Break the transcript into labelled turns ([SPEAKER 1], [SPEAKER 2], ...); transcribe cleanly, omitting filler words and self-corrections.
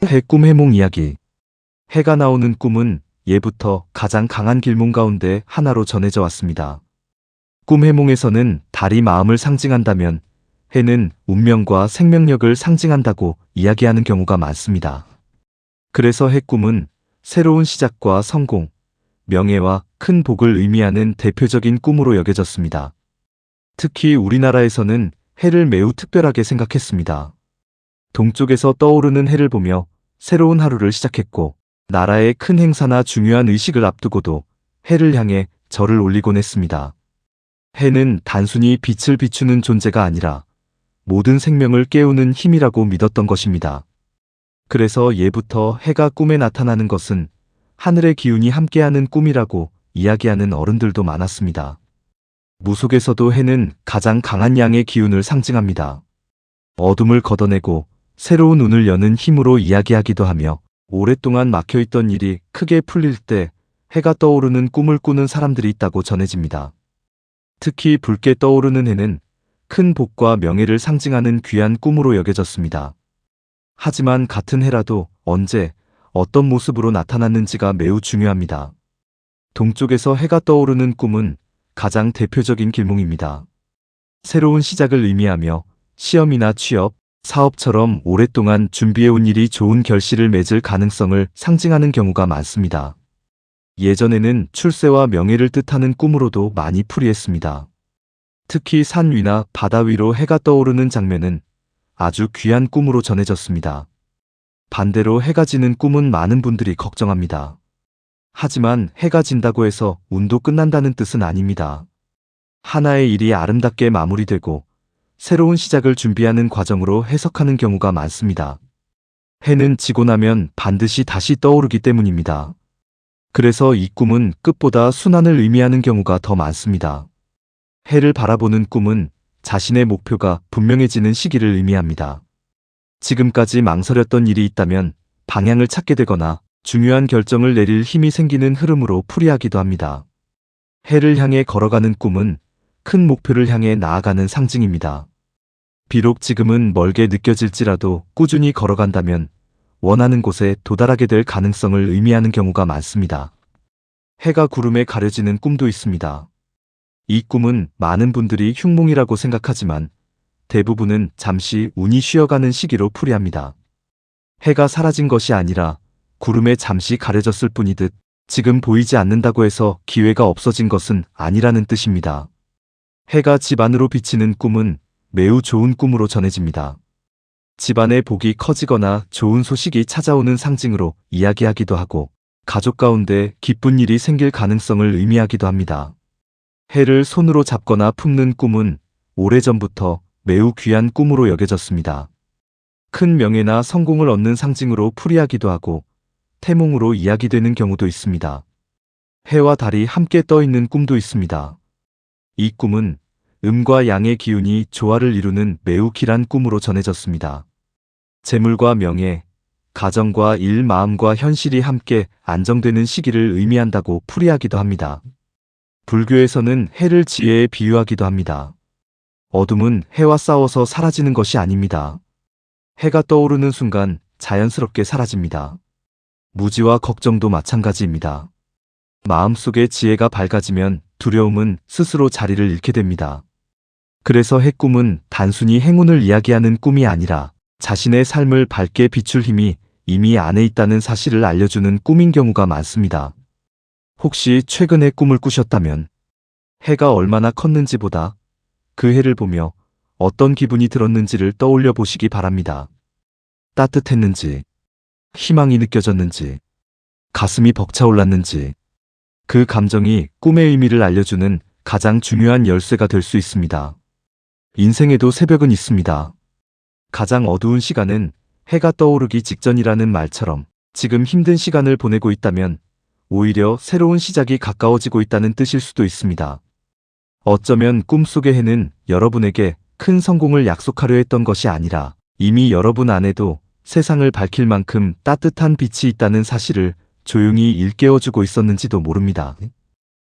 [SPEAKER 1] 해 꿈 해몽 이야기. 해가 나오는 꿈은 예부터 가장 강한 길몽 가운데 하나로 전해져 왔습니다. 꿈 해몽에서는 달이 마음을 상징한다면 해는 운명과 생명력을 상징한다고 이야기하는 경우가 많습니다. 그래서 해 꿈은 새로운 시작과 성공, 명예와 큰 복을 의미하는 대표적인 꿈으로 여겨졌습니다. 특히 우리나라에서는 해를 매우 특별하게 생각했습니다. 동쪽에서 떠오르는 해를 보며 새로운 하루를 시작했고, 나라의 큰 행사나 중요한 의식을 앞두고도 해를 향해 절을 올리곤 했습니다. 해는 단순히 빛을 비추는 존재가 아니라 모든 생명을 깨우는 힘이라고 믿었던 것입니다. 그래서 예부터 해가 꿈에 나타나는 것은 하늘의 기운이 함께하는 꿈이라고 이야기하는 어른들도 많았습니다. 무속에서도 해는 가장 강한 양의 기운을 상징합니다. 어둠을 걷어내고 새로운 운을 여는 힘으로 이야기하기도 하며, 오랫동안 막혀있던 일이 크게 풀릴 때 해가 떠오르는 꿈을 꾸는 사람들이 있다고 전해집니다. 특히 붉게 떠오르는 해는 큰 복과 명예를 상징하는 귀한 꿈으로 여겨졌습니다. 하지만 같은 해라도 언제, 어떤 모습으로 나타났는지가 매우 중요합니다. 동쪽에서 해가 떠오르는 꿈은 가장 대표적인 길몽입니다. 새로운 시작을 의미하며 시험이나 취업, 사업처럼 오랫동안 준비해온 일이 좋은 결실을 맺을 가능성을 상징하는 경우가 많습니다. 예전에는 출세와 명예를 뜻하는 꿈으로도 많이 풀이했습니다. 특히 산 위나 바다 위로 해가 떠오르는 장면은 아주 귀한 꿈으로 전해졌습니다. 반대로 해가 지는 꿈은 많은 분들이 걱정합니다. 하지만 해가 진다고 해서 운도 끝난다는 뜻은 아닙니다. 하나의 일이 아름답게 마무리되고 새로운 시작을 준비하는 과정으로 해석하는 경우가 많습니다. 해는 지고 나면 반드시 다시 떠오르기 때문입니다. 그래서 이 꿈은 끝보다 순환을 의미하는 경우가 더 많습니다. 해를 바라보는 꿈은 자신의 목표가 분명해지는 시기를 의미합니다. 지금까지 망설였던 일이 있다면 방향을 찾게 되거나 중요한 결정을 내릴 힘이 생기는 흐름으로 풀이하기도 합니다. 해를 향해 걸어가는 꿈은 큰 목표를 향해 나아가는 상징입니다. 비록 지금은 멀게 느껴질지라도 꾸준히 걸어간다면 원하는 곳에 도달하게 될 가능성을 의미하는 경우가 많습니다. 해가 구름에 가려지는 꿈도 있습니다. 이 꿈은 많은 분들이 흉몽이라고 생각하지만 대부분은 잠시 운이 쉬어가는 시기로 풀이합니다. 해가 사라진 것이 아니라 구름에 잠시 가려졌을 뿐이듯 지금 보이지 않는다고 해서 기회가 없어진 것은 아니라는 뜻입니다. 해가 집 안으로 비치는 꿈은 매우 좋은 꿈으로 전해집니다. 집안의 복이 커지거나 좋은 소식이 찾아오는 상징으로 이야기하기도 하고, 가족 가운데 기쁜 일이 생길 가능성을 의미하기도 합니다. 해를 손으로 잡거나 품는 꿈은 오래전부터 매우 귀한 꿈으로 여겨졌습니다. 큰 명예나 성공을 얻는 상징으로 풀이하기도 하고 태몽으로 이야기되는 경우도 있습니다. 해와 달이 함께 떠 있는 꿈도 있습니다. 이 꿈은 음과 양의 기운이 조화를 이루는 매우 길한 꿈으로 전해졌습니다. 재물과 명예, 가정과 일, 마음과 현실이 함께 안정되는 시기를 의미한다고 풀이하기도 합니다. 불교에서는 해를 지혜에 비유하기도 합니다. 어둠은 해와 싸워서 사라지는 것이 아닙니다. 해가 떠오르는 순간 자연스럽게 사라집니다. 무지와 걱정도 마찬가지입니다. 마음속에 지혜가 밝아지면 두려움은 스스로 자리를 잃게 됩니다. 그래서 해 꿈은 단순히 행운을 이야기하는 꿈이 아니라 자신의 삶을 밝게 비출 힘이 이미 안에 있다는 사실을 알려주는 꿈인 경우가 많습니다. 혹시 최근에 꿈을 꾸셨다면 해가 얼마나 컸는지보다 그 해를 보며 어떤 기분이 들었는지를 떠올려 보시기 바랍니다. 따뜻했는지, 희망이 느껴졌는지, 가슴이 벅차올랐는지, 그 감정이 꿈의 의미를 알려주는 가장 중요한 열쇠가 될 수 있습니다. 인생에도 새벽은 있습니다. 가장 어두운 시간은 해가 떠오르기 직전이라는 말처럼 지금 힘든 시간을 보내고 있다면 오히려 새로운 시작이 가까워지고 있다는 뜻일 수도 있습니다. 어쩌면 꿈속의 해는 여러분에게 큰 성공을 약속하려 했던 것이 아니라 이미 여러분 안에도 세상을 밝힐 만큼 따뜻한 빛이 있다는 사실을 조용히 일깨워주고 있었는지도 모릅니다.